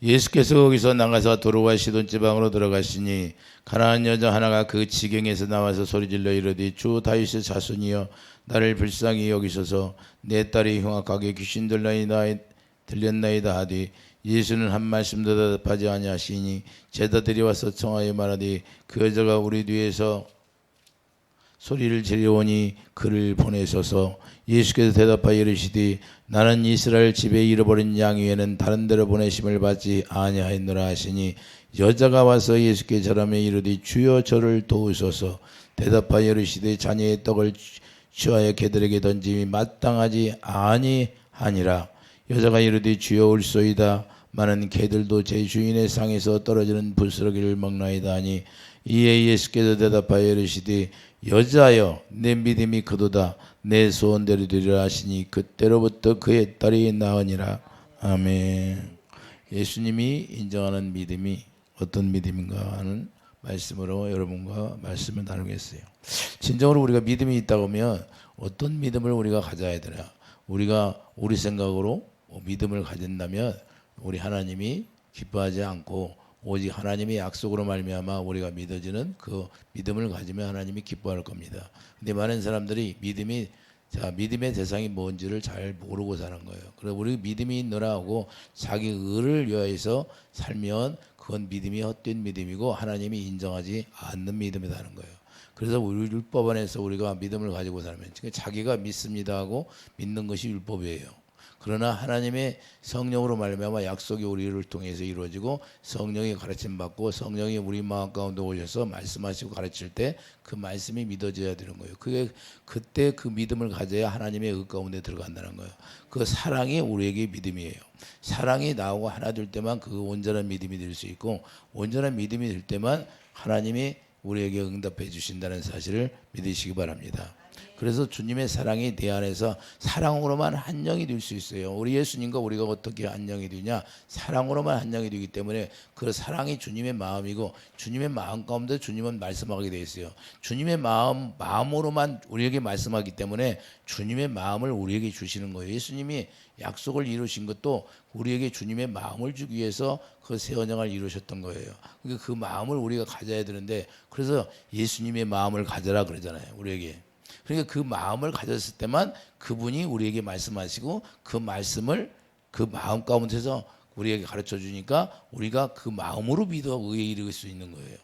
예수께서 거기서 나가서 도로와 시돈 지방으로 들어가시니 가난한 여자 하나가 그 지경에서 나와서 소리질러 이르되 주 다윗의 자손이여 나를 불쌍히 여기소서 내 딸이 흉악하게 귀신 들렸나이다 하되 예수는 한 말씀도 대답하지 아니하시니 제자들이 와서 청하여 말하되 그 여자가 우리 뒤에서 소리를 지르오니 그를 보내소서. 예수께서 대답하여 이르시되 나는 이스라엘 집에 잃어버린 양 외에는 다른 데로 보내심을 받지 아니하였노라 하시니 여자가 와서 예수께 절하며 이르되 주여 저를 도우소서. 대답하여 이르시되 자녀의 떡을 취하여 개들에게 던짐이 마땅하지 아니하니라. 여자가 이르되 주여 올소이다. 많은 개들도 제 주인의 상에서 떨어지는 부스러기를 먹나이다 하니 이에 예수께서 대답하여 이르시되 여자여 내 믿음이 크도다. 내 소원대로 되리라 하시니 그때로부터 그의 딸이 나으니라. 아멘. 예수님이 인정하는 믿음이 어떤 믿음인가 하는 말씀으로 여러분과 말씀을 나누겠어요. 진정으로 우리가 믿음이 있다고 하면 어떤 믿음을 우리가 가져야 되나. 우리가 우리 생각으로 믿음을 가진다면 우리 하나님이 기뻐하지 않고 오직 하나님의 약속으로 말미암아 우리가 믿어지는 그 믿음을 가지면 하나님이 기뻐할 겁니다. 근데 많은 사람들이 믿음의 대상이 뭔지를 잘 모르고 사는 거예요. 그래서 우리 믿음이 있노라 하고 자기 의를 위하여서 살면 그건 믿음이 헛된 믿음이고 하나님이 인정하지 않는 믿음이라는 거예요. 그래서 우리 율법 안에서 우리가 믿음을 가지고 살면 자기가 믿습니다 하고 믿는 것이 율법이에요. 그러나 하나님의 성령으로 말미암아 약속이 우리를 통해서 이루어지고 성령이 가르침 받고 성령이 우리 마음 가운데 오셔서 말씀하시고 가르칠 때 그 말씀이 믿어져야 되는 거예요. 그때 그 믿음을 가져야 하나님의 의 가운데 들어간다는 거예요. 그 사랑이 우리에게 믿음이에요. 사랑이 나오고 하나 될 때만 그 온전한 믿음이 될 수 있고 온전한 믿음이 될 때만 하나님이 우리에게 응답해 주신다는 사실을 믿으시기 바랍니다. 그래서 주님의 사랑이 내 안에서 사랑으로만 한영이 될 수 있어요. 우리 예수님과 우리가 어떻게 한영이 되냐? 사랑으로만 한영이 되기 때문에 그 사랑이 주님의 마음이고 주님의 마음 가운데 주님은 말씀하게 되어 있어요. 주님의 마음으로만 우리에게 말씀하기 때문에 주님의 마음을 우리에게 주시는 거예요. 예수님이 약속을 이루신 것도 우리에게 주님의 마음을 주기 위해서 그 새 언약을 이루셨던 거예요. 그러니까 그 마음을 우리가 가져야 되는데 그래서 예수님의 마음을 가져라 그러잖아요. 우리에게. 그러니까 그 마음을 가졌을 때만 그분이 우리에게 말씀하시고 그 말씀을 그 마음 가운데서 우리에게 가르쳐 주니까 우리가 그 마음으로 믿어 의에 이르를 수 있는 거예요.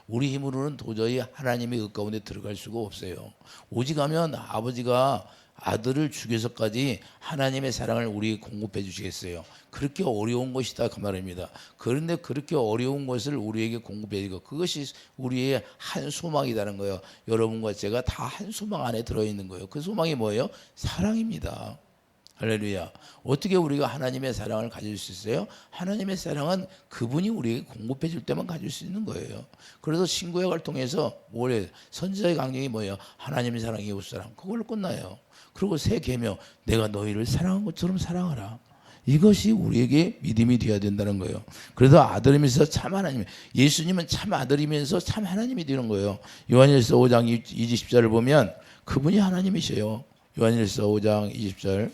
우리 힘으로는 도저히 하나님의 의 가운데 들어갈 수가 없어요. 오직 하면 아버지가 아들을 죽여서까지 하나님의 사랑을 우리에게 공급해 주시겠어요. 그렇게 어려운 것이다 그 말입니다. 그런데 그렇게 어려운 것을 우리에게 공급해 주고 그것이 우리의 한 소망이라는 거예요. 여러분과 제가 다 한 소망 안에 들어있는 거예요. 그 소망이 뭐예요? 사랑입니다. 할렐루야. 어떻게 우리가 하나님의 사랑을 가질 수 있어요? 하나님의 사랑은 그분이 우리에게 공급해 줄 때만 가질 수 있는 거예요. 그래서 신구약을 통해서 뭘 해요? 선지자의 강령이 뭐예요? 하나님의 사랑이 이웃사랑. 그걸로 끝나요. 그리고 새 계명, 내가 너희를 사랑한 것처럼 사랑하라. 이것이 우리에게 믿음이 되어야 된다는 거예요. 그래서 아들이면서 참 하나님, 예수님은 참 아들이면서 참 하나님이 되는 거예요. 요한일서 5장 20절을 보면 그분이 하나님이셔요. 요한일서 5장 20절.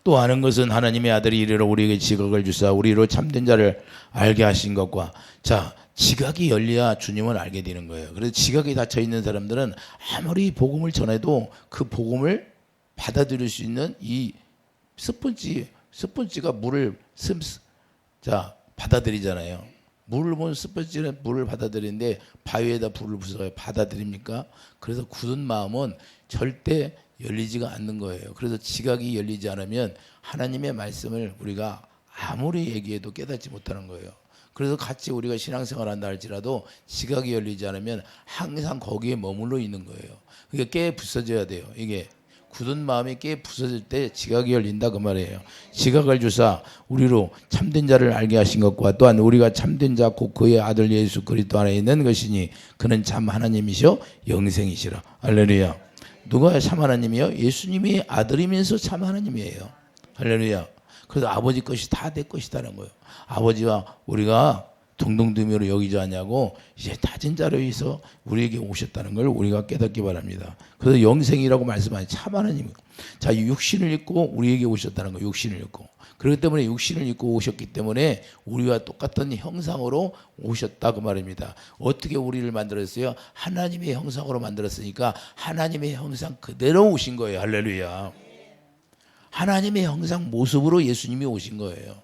또 아는 것은 하나님의 아들이 이르러 우리에게 지각을 주사 우리로 참된 자를 알게 하신 것과 자 지각이 열려야 주님을 알게 되는 거예요. 그래서 지각이 닫혀 있는 사람들은 아무리 복음을 전해도 그 복음을 받아들일 수 있는 이 스펀지가 물을 받아들이잖아요. 물을 보면 스펀지는 물을 받아들이는데 바위에다 불을 부숴요. 받아들입니까? 그래서 굳은 마음은 절대 열리지가 않는 거예요. 그래서 지각이 열리지 않으면 하나님의 말씀을 우리가 아무리 얘기해도 깨닫지 못하는 거예요. 그래서 같이 우리가 신앙생활 한다 할지라도 지각이 열리지 않으면 항상 거기에 머물러 있는 거예요. 그게 깨 부서져야 돼요. 이게 굳은 마음이 깨 부서질 때 지각이 열린다 그 말이에요. 지각을 주사 우리로 참된 자를 알게 하신 것과 또한 우리가 참된 자 곧 그의 아들 예수 그리스도 안에 있는 것이니 그는 참 하나님이시오 영생이시라. 할렐루야. 누가 참 하나님이요? 예수님이 아들이면서 참 하나님이에요. 할렐루야. 그래서 아버지 것이 다 내 것이다는 거예요. 아버지와 우리가 동등됨으로 여기지 않냐고 이제 다진 자로에서 우리에게 오셨다는 걸 우리가 깨닫기 바랍니다. 그래서 영생이라고 말씀하신 참 하나님. 자, 육신을 입고 우리에게 오셨다는 거예요. 육신을 입고. 그렇기 때문에 육신을 입고 오셨기 때문에 우리와 똑같은 형상으로 오셨다 그 말입니다. 어떻게 우리를 만들었어요? 하나님의 형상으로 만들었으니까 하나님의 형상 그대로 오신 거예요. 할렐루야. 하나님의 형상 모습으로 예수님이 오신 거예요.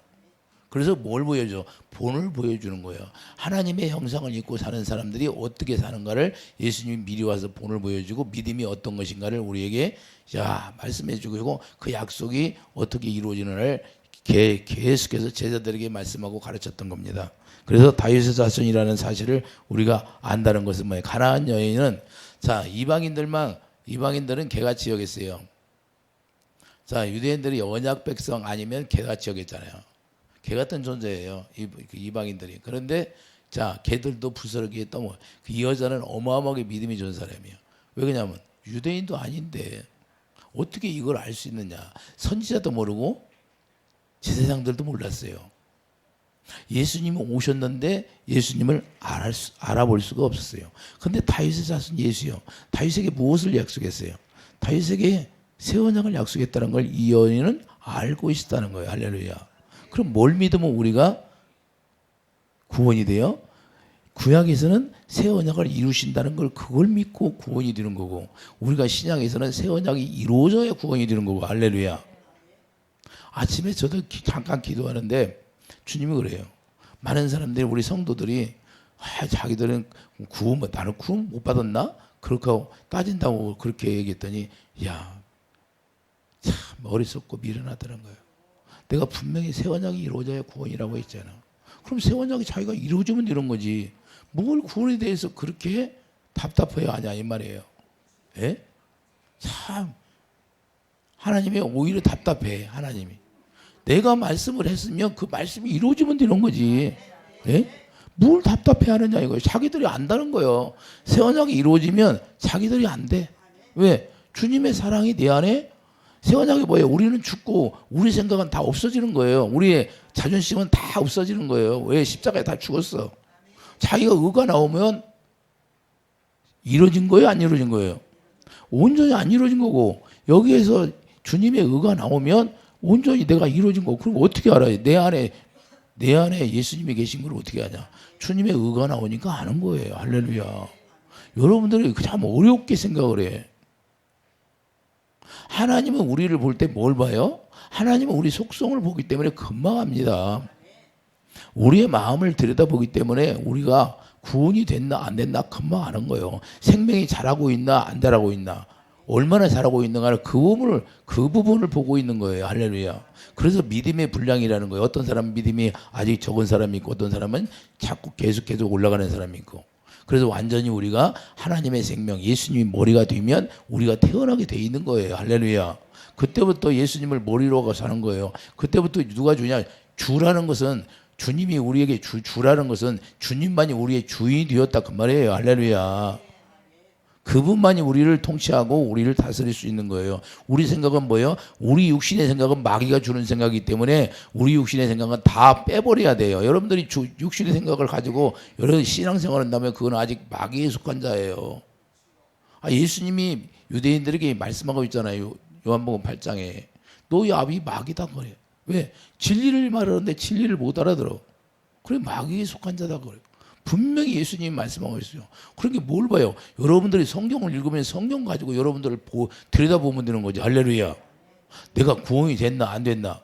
그래서 뭘 보여줘? 본을 보여주는 거예요. 하나님의 형상을 입고 사는 사람들이 어떻게 사는가를 예수님이 미리 와서 본을 보여주고 믿음이 어떤 것인가를 우리에게 말씀해 주고 그 약속이 어떻게 이루어지는가를 계속해서 제자들에게 말씀하고 가르쳤던 겁니다. 그래서 다윗의 자손이라는 사실을 우리가 안다는 것은 뭐예요? 가나안 여인은 이방인들은 개같이 여겼어요. 자, 유대인들이 언약 백성 아니면 개같이 여겼잖아요. 개 같은 존재예요. 이방인들이. 그런데 개들도 부스러기에 떠먹어요. 이 여자는 어마어마하게 믿음이 좋은 사람이에요. 왜 그러냐면 유대인도 아닌데 어떻게 이걸 알 수 있느냐. 선지자도 모르고 제사장들도 몰랐어요. 예수님이 오셨는데 예수님을 알아볼 수가 없었어요. 그런데 다윗의 자손 예수요. 다윗에게 무엇을 약속했어요? 다윗에게 새 언약을 약속했다는 걸 이 여인은 알고 있었다는 거예요. 할렐루야. 그럼 뭘 믿으면 우리가 구원이 돼요? 구약에서는 새 언약을 이루신다는 걸 그걸 믿고 구원이 되는 거고, 우리가 신약에서는 새 언약이 이루어져야 구원이 되는 거고. 할렐루야. 아침에 저도 잠깐 기도하는데 주님이 그래요. 많은 사람들이, 우리 성도들이 자기들은 나는 구원 못 받았나? 그렇게 하고 따진다고 그렇게 얘기했더니 참 어리석고 미련하다는 거예요. 내가 분명히 새 언약이 이루어져야 구원이라고 했잖아. 그럼 새 언약이 자기가 이루어지면 이런 거지. 뭘 구원에 대해서 그렇게 답답해하냐 이 말이에요. 예? 참 하나님이 오히려 답답해. 하나님이 내가 말씀을 했으면 그 말씀이 이루어지면 되는 거지. 예? 뭘 답답해하느냐 이거예요. 자기들이 안다는 거예요. 새 언약이 이루어지면 자기들이 안 돼. 왜? 주님의 사랑이 내 안에. 새 언약이 뭐예요? 우리는 죽고 우리 생각은 다 없어지는 거예요. 우리의 자존심은 다 없어지는 거예요. 왜? 십자가에 다 죽었어. 자기가 의가 나오면 이루어진 거예요? 안 이루어진 거예요? 온전히 안 이루어진 거고, 여기에서 주님의 의가 나오면 온전히 내가 이루어진 거고. 그럼 어떻게 알아요? 내 안에 예수님이 계신 걸 어떻게 아냐? 주님의 의가 나오니까 아는 거예요. 할렐루야. 여러분들이 참 어렵게 생각을 해. 하나님은 우리를 볼 때 뭘 봐요? 하나님은 우리 속성을 보기 때문에 금방 압니다. 우리의 마음을 들여다보기 때문에 우리가 구원이 됐나 안 됐나 금방 아는 거예요. 생명이 자라고 있나 안 자라고 있나, 얼마나 자라고 있는가를 그 부분을 보고 있는 거예요. 할렐루야. 그래서 믿음의 분량이라는 거예요. 어떤 사람은 믿음이 아직 적은 사람이 있고, 어떤 사람은 자꾸 계속해서 올라가는 사람이 있고. 그래서 완전히 우리가 하나님의 생명, 예수님이 머리가 되면 우리가 태어나게 돼 있는 거예요. 할렐루야. 그때부터 예수님을 머리로 하고 사는 거예요. 그때부터 누가 주냐? 주라는 것은, 주님이 우리에게 주라는 것은 주님만이 우리의 주인이 되었다 그 말이에요. 할렐루야. 그분만이 우리를 통치하고 우리를 다스릴 수 있는 거예요. 우리 생각은 뭐예요? 우리 육신의 생각은 마귀가 주는 생각이기 때문에 우리 육신의 생각은 다 빼버려야 돼요. 여러분들이 육신의 생각을 가지고 여러 신앙생활을 한다면 그건 아직 마귀에 속한 자예요. 예수님이 유대인들에게 말씀하고 있잖아요. 요한복음 8장에 너희 아비 마귀다 그래요. 왜? 진리를 말하는데 진리를 못 알아들어. 그래, 마귀에 속한 자다 그래요. 분명히 예수님이 말씀하고 있어요. 그러니까 뭘 봐요? 여러분들이 성경을 읽으면 성경 가지고 여러분들을 들여다보면 되는 거지. 할렐루야. 내가 구원이 됐나 안 됐나.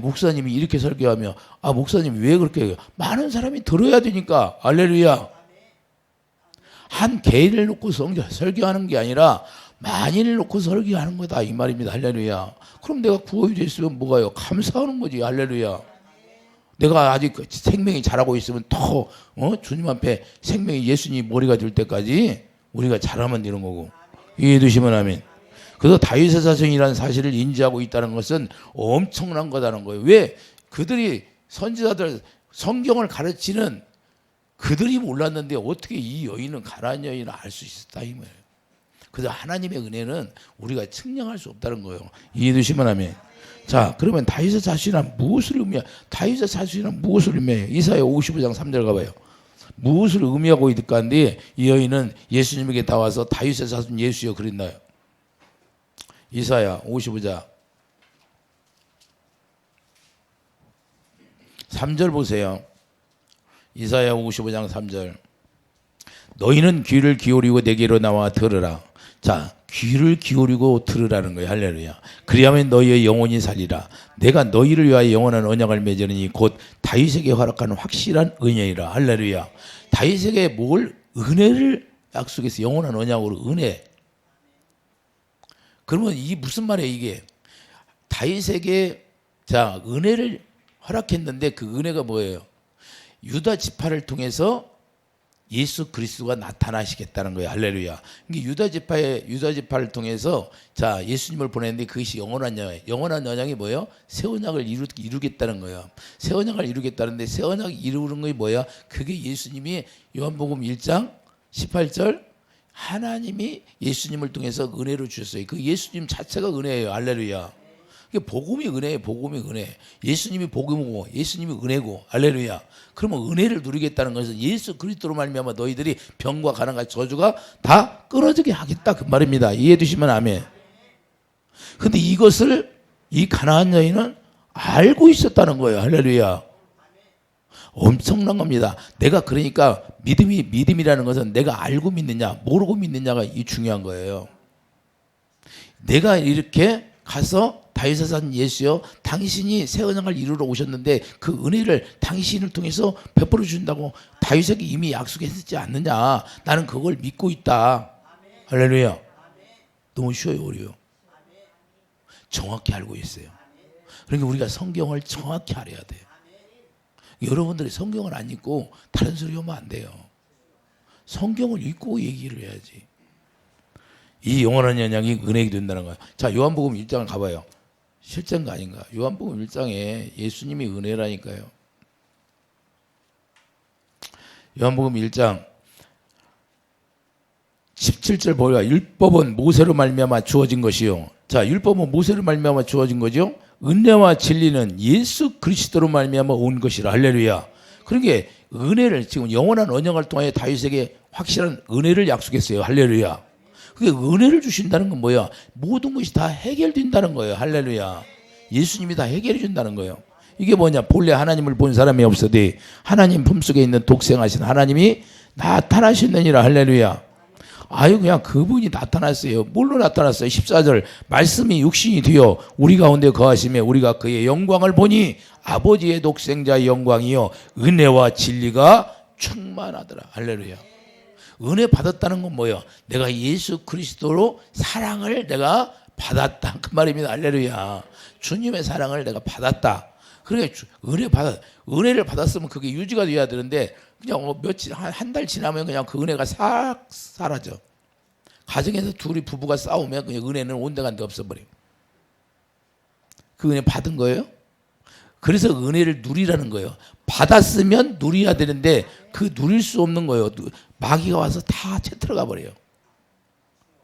목사님이 이렇게 설교하며 목사님이 왜 그렇게 해요? 많은 사람이 들어야 되니까. 할렐루야. 한 개인을 놓고 설교하는 게 아니라 만인을 놓고 설교하는 거다 이 말입니다. 할렐루야. 그럼 내가 구원이 됐으면 뭐가요? 감사하는 거지. 할렐루야. 내가 아직 생명이 자라고 있으면 더 주님 앞에 생명이 예수님 머리가 될 때까지 우리가 자라면 되는 거고. 이해해 두시면 아멘. 그래서 다윗의 자손이라는 사실을 인지하고 있다는 것은 엄청난 거다는 거예요. 왜? 그들이 선지자들 성경을 가르치는 그들이 몰랐는데 어떻게 이 여인은 가나안 여인을 알 수 있었다 이 말이에요. 그래서 하나님의 은혜는 우리가 측량할 수 없다는 거예요. 이해해 두시면 아멘. 자, 그러면 다윗의 자신은 무엇을 의미해? 다윗의 자신은 무엇을 의미해요? 이사야 55장 3절 가봐요. 무엇을 의미하고 있을까 하는데 이 여인은 예수님에게 나와서 다윗의 자손 예수여 그랬나요? 이사야 55장 3절 보세요. 이사야 55장 3절. 너희는 귀를 기울이고 내게로 나와 들으라. 자, 귀를 기울이고 들으라는 거예요. 할렐루야. 그리하면 너희의 영혼이 살리라. 내가 너희를 위하여 영원한 언약을 맺으니 곧 다윗에게 허락하는 확실한 은혜이라. 할렐루야. 다윗에게 뭘? 은혜를 약속해서 영원한 언약으로 은혜. 그러면 이 무슨 말이에요 이게? 다윗에게 자 은혜를 허락했는데 그 은혜가 뭐예요? 유다 지파를 통해서 예수 그리스도가 나타나시겠다는 거예요. 할렐루야. 유다 지파를 통해서 자 예수님을 보냈는데 그것이 영원한 언약. 영원한 언약이 뭐예요? 새 언약을 이루겠다는 거예요. 새 언약을 이루겠다는데 새 언약을 이루는 것이 뭐야? 그게 예수님이 요한복음 1장 18절 하나님이 예수님을 통해서 은혜로 주셨어요. 그 예수님 자체가 은혜예요. 할렐루야. 이게 복음이 은혜예요. 복음이 은혜. 예수님이 복음이고 예수님이 은혜고 할렐루야. 그러면 은혜를 누리겠다는 것은 예수 그리스도로 말미암아 너희들이 병과 가난과 저주가 다 끊어지게 하겠다 그 말입니다. 이해해 주시면 아멘. 근데 이것을 이 가나안 여인은 알고 있었다는 거예요. 할렐루야. 엄청난 겁니다. 내가 그러니까 믿음이라는 것은 내가 알고 믿느냐 모르고 믿느냐가 이 중요한 거예요. 내가 이렇게 가서 다윗의 자손 예수여 당신이 새 언약을 이루러 오셨는데 그 은혜를 당신을 통해서 베풀어 준다고 다윗에게 이미 약속했지 않느냐. 나는 그걸 믿고 있다. 할렐루야. 너무 쉬워요. 어려요. 정확히 알고 있어요. 그러니까 우리가 성경을 정확히 알아야 돼요. 여러분들이 성경을 안 읽고 다른 소리 하면 안 돼요. 성경을 읽고 얘기를 해야지. 이 영원한 언약이 은혜가 된다는 거예요. 자, 요한복음 1장을 가봐요. 실제인가 아닌가? 요한복음 1장에 예수님이 은혜라니까요. 요한복음 1장 17절 보여. 율법은 모세로 말미암아 주어진 것이요. 자, 율법은 모세로 말미암아 주어진 거죠. 은혜와 진리는 예수 그리스도로 말미암아 온 것이라. 할렐루야. 그러니까 은혜를 지금 영원한 언약을 통해 다윗에게 확실한 은혜를 약속했어요. 할렐루야. 그게 은혜를 주신다는 건 뭐야? 모든 것이 다 해결된다는 거예요. 할렐루야. 예수님이 다 해결해 준다는 거예요. 이게 뭐냐? 본래 하나님을 본 사람이 없어도 하나님 품속에 있는 독생하신 하나님이 나타나셨느니라. 할렐루야. 아유 그냥 그분이 나타났어요. 뭘로 나타났어요? 14절 말씀이 육신이 되어 우리 가운데 거하시며 우리가 그의 영광을 보니 아버지의 독생자의 영광이요 은혜와 진리가 충만하더라. 할렐루야. 은혜 받았다는 건 뭐예요? 내가 예수 그리스도로 사랑을 내가 받았다 그 말입니다. 할렐루야. 주님의 사랑을 내가 받았다. 그러니까 은혜를 받았으면 그게 유지가 돼야 되는데 그냥 며칠 한 달 지나면 그냥 그 은혜가 싹 사라져. 가정에서 둘이 부부가 싸우면 그냥 은혜는 온데간데 없어버려. 그 은혜 받은 거예요? 그래서 은혜를 누리라는 거예요. 받았으면 누려야 되는데 그 누릴 수 없는 거예요. 마귀가 와서 다 채틀어가 버려요.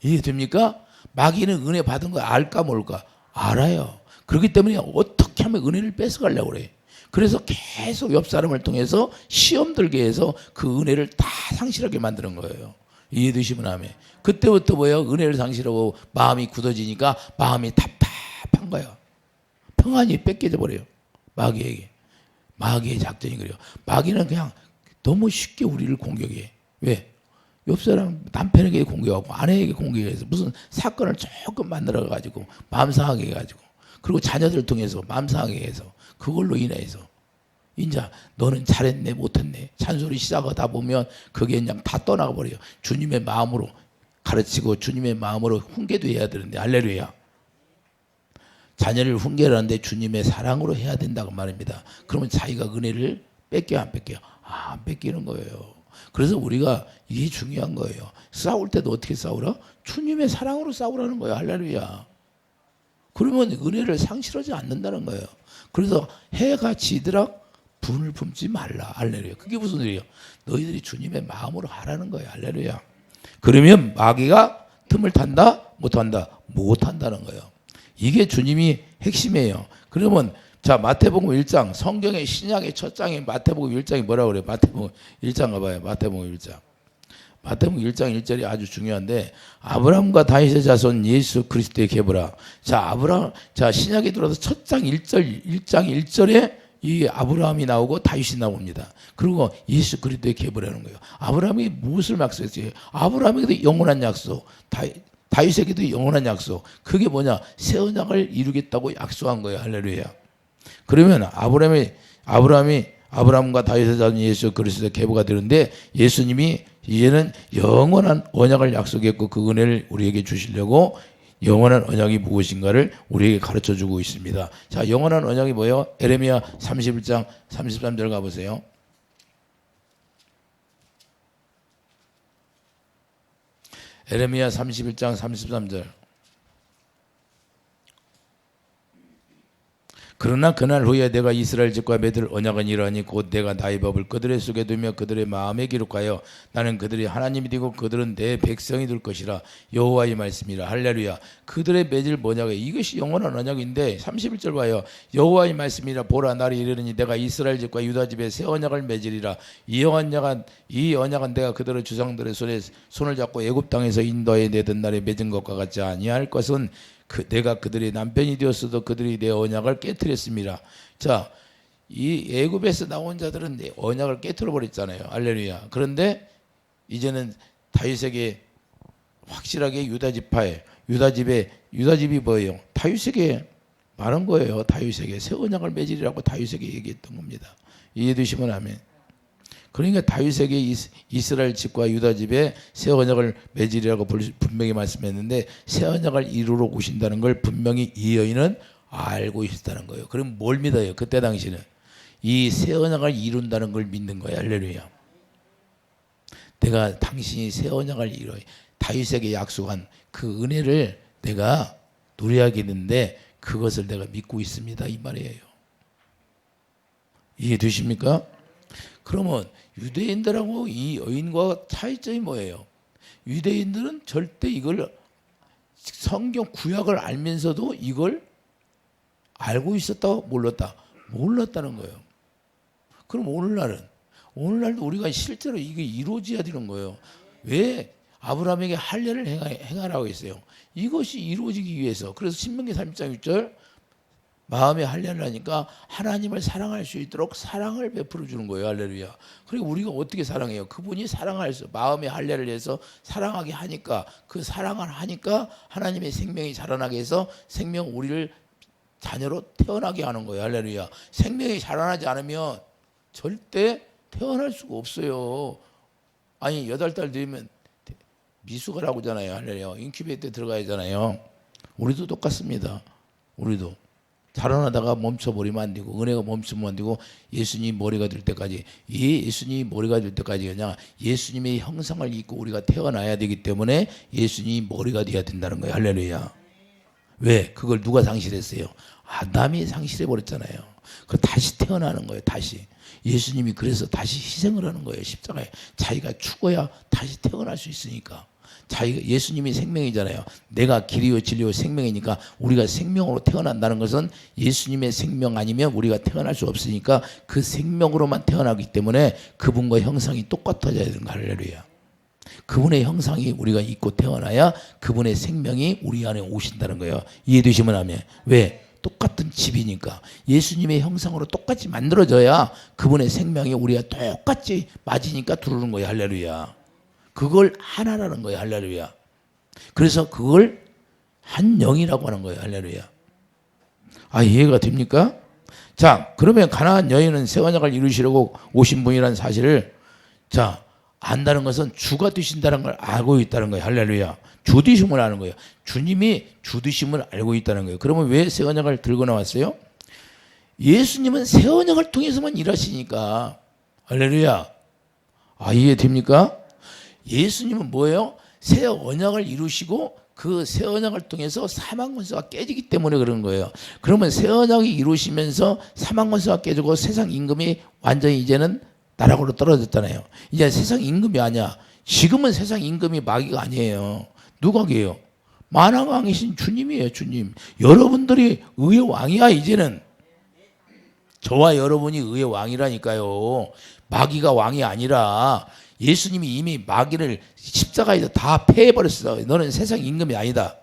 이해됩니까? 마귀는 은혜 받은 거 알까 모를까? 알아요. 그렇기 때문에 어떻게 하면 은혜를 뺏어가려고 그래. 그래서 계속 옆 사람을 통해서 시험 들게 해서 그 은혜를 다 상실하게 만드는 거예요. 이해되시면 아멘. 그때부터 뭐예요? 은혜를 상실하고 마음이 굳어지니까 마음이 답답한 거예요. 평안이 뺏겨져 버려요. 마귀에게. 마귀의 작전이 그래요. 마귀는 그냥 너무 쉽게 우리를 공격해. 왜? 옆 사람 남편에게 공격하고 아내에게 공격해서 무슨 사건을 조금 만들어 가지고 마음 상하게 해가지고 그리고 자녀들을 통해서 마음 상하게 해서 그걸로 인해서 이제 너는 잘했네 못했네 잔소리 시작하다 보면 그게 그냥 다 떠나가 버려요. 주님의 마음으로 가르치고 주님의 마음으로 훈계도 해야 되는데 할렐루야. 자녀를 훈계하는데 주님의 사랑으로 해야 된다고 말입니다. 그러면 자기가 은혜를 뺏겨 안 뺏겨요? 안 뺏기는 거예요. 그래서 우리가 이게 중요한 거예요. 싸울 때도 어떻게 싸우라? 주님의 사랑으로 싸우라는 거예요. 할렐루야. 그러면 은혜를 상실하지 않는다는 거예요. 그래서 해가 지더락 분을 품지 말라. 할렐루야. 그게 무슨 일이에요? 너희들이 주님의 마음으로 하라는 거예요. 할렐루야. 그러면 마귀가 틈을 탄다? 못한다? 못한다는 거예요. 이게 주님이 핵심이에요. 그러면 자, 마태복음 1장, 성경의 신약의 첫 장이 마태복음 1장이 뭐라고 그래요? 마태복음 1장 가봐요. 마태복음 1장. 마태복음 1장 1절이 아주 중요한데, 아브라함과 다윗의 자손 예수 그리스도의 계보라. 자, 신약에 들어서 첫 장 1장 1절에 이 아브라함이 나오고 다윗이 나옵니다. 그리고 예수 그리스도의 계보라는 거예요. 아브라함이 무엇을 약속했어요? 아브라함에게도 영원한 약속, 다윗에게도 영원한 약속. 그게 뭐냐? 새 언약을 이루겠다고 약속한 거예요. 할렐루야. 그러면 아브라함과 다윗의 자손 예수 그리스도의 계보가 되는데, 예수님이 이제는 영원한 언약을 약속했고 그 은혜를 우리에게 주시려고 영원한 언약이 무엇인가를 우리에게 가르쳐주고 있습니다. 자, 영원한 언약이 뭐예요? 에레미야 31장 33절 가보세요. 에레미야 31장 33절. 그러나 그날 후에 내가 이스라엘 집과 맺을 언약은 이러하니 곧 내가 나의 법을 그들의 속에 두며 그들의 마음에 기록하여 나는 그들이 하나님이 되고 그들은 내 백성이 될 것이라. 여호와의 말씀이라. 할렐루야. 그들의 맺을 언약이 이것이 영원한 언약인데 31절 봐요. 여호와의 말씀이라. 보라 날이 이르니 내가 이스라엘 집과 유다 집에 새 언약을 맺으리라. 이 언약은 내가 그들의 주상들의 손을 잡고 애굽 땅에서 인도해 내던 날에 맺은 것과 같지 아니할 것은 내가 그들의 남편이 되었어도 그들이 내 언약을 깨뜨렸습니다. 자, 이 애굽에서 나온 자들은 내 언약을 깨뜨려 버렸잖아요. 할렐루야. 그런데 이제는 다윗에게 확실하게 유다 집이 뭐예요? 다윗에게 말한 거예요. 다윗에게 새 언약을 맺으리라고 다윗에게 얘기했던 겁니다. 이해되시면 아멘. 그러니까 다윗에게 이스라엘 집과 유다 집에 새 언약을 맺으리라고 분명히 말씀했는데, 새 언약을 이루러 오신다는 걸 분명히 이 여인은 알고 있었다는 거예요. 그럼 뭘 믿어요? 그때 당시는 이 새 언약을 이룬다는 걸 믿는 거예요. 할렐루야. 내가 당신이 새 언약을 이뤄 다윗에게 약속한 그 은혜를 내가 누려야겠는데 그것을 내가 믿고 있습니다, 이 말이에요. 이해되십니까? 그러면 유대인들하고 이 여인과 차이점이 뭐예요? 유대인들은 절대 이걸 성경 구약을 알면서도 이걸 알고 있었다, 몰랐다는 거예요. 그럼 오늘날도 우리가 실제로 이게 이루어져야 되는 거예요. 왜 아브라함에게 할례를 행하라고 했어요? 이것이 이루어지기 위해서. 그래서 신명기 3장 6절 마음에 할례를 하니까 하나님을 사랑할 수 있도록 사랑을 베풀어 주는 거예요. 할렐루야. 그리고 우리가 어떻게 사랑해요? 그분이 사랑할 수, 마음에 할례를 해서 사랑하게 하니까, 그 사랑을 하니까 하나님의 생명이 자라나게 해서 우리를 자녀로 태어나게 하는 거예요. 할렐루야. 생명이 자라나지 않으면 절대 태어날 수가 없어요. 아니 8달 되면 미숙아라고 하잖아요. 할렐루야. 인큐베이터에 들어가야 하잖아요. 우리도 똑같습니다. 우리도 자라나다가 멈춰버리면 안 되고, 은혜가 멈추면 안 되고, 예수님 머리가 될 때까지, 예수님이 머리가 될 때까지 그냥 예수님의 형상을 입고 우리가 태어나야 되기 때문에 예수님이 머리가 돼야 된다는 거예요. 할렐루야. 왜? 그걸 누가 상실했어요? 아담이 상실해버렸잖아요. 그 다시 태어나는 거예요. 다시. 예수님이 그래서 다시 희생을 하는 거예요. 십자가에. 자기가 죽어야 다시 태어날 수 있으니까. 예수님이 생명이잖아요. 내가 길이요 진리요 생명이니까 우리가 생명으로 태어난다는 것은 예수님의 생명 아니면 우리가 태어날 수 없으니까 그 생명으로만 태어나기 때문에 그분과 형상이 똑같아져야 되는 거. 할렐루야. 그분의 형상이 우리가 입고 태어나야 그분의 생명이 우리 안에 오신다는 거예요. 이해되시면 아멘. 왜? 똑같은 집이니까. 예수님의 형상으로 똑같이 만들어져야 그분의 생명이 우리가 똑같이 맞으니까 들어오는 거예요. 할렐루야. 그걸 하나라는 거예요. 할렐루야. 그래서 그걸 한 영이라고 하는 거예요. 할렐루야. 아, 이해가 됩니까? 자, 그러면 가나안 여인은 새 언약을 이루시려고 오신 분이라는 사실을 자 안다는 것은 주가 되신다는 걸 알고 있다는 거예요. 할렐루야. 주 되심을 아는 거예요. 주님이 주 되심을 알고 있다는 거예요. 그러면 왜 새 언약을 들고 나왔어요? 예수님은 새 언약을 통해서만 일하시니까. 할렐루야. 아, 이해됩니까? 예수님은 뭐예요? 새 언약을 이루시고 그 새 언약을 통해서 사망 권세가 깨지기 때문에 그런 거예요. 그러면 새 언약이 이루시면서 사망 권세가 깨지고 세상 임금이 완전히 이제는 나락으로 떨어졌잖아요. 이제 세상 임금이 아니야. 지금은 세상 임금이 마귀가 아니에요. 누가 게요? 만왕 왕이신 주님이에요. 주님. 여러분들이 의의 왕이야. 이제는 저와 여러분이 의의 왕이라니까요. 마귀가 왕이 아니라 예수님이 이미 마귀를 십자가에서 다 패해버렸어. 너는 세상 임금이 아니다.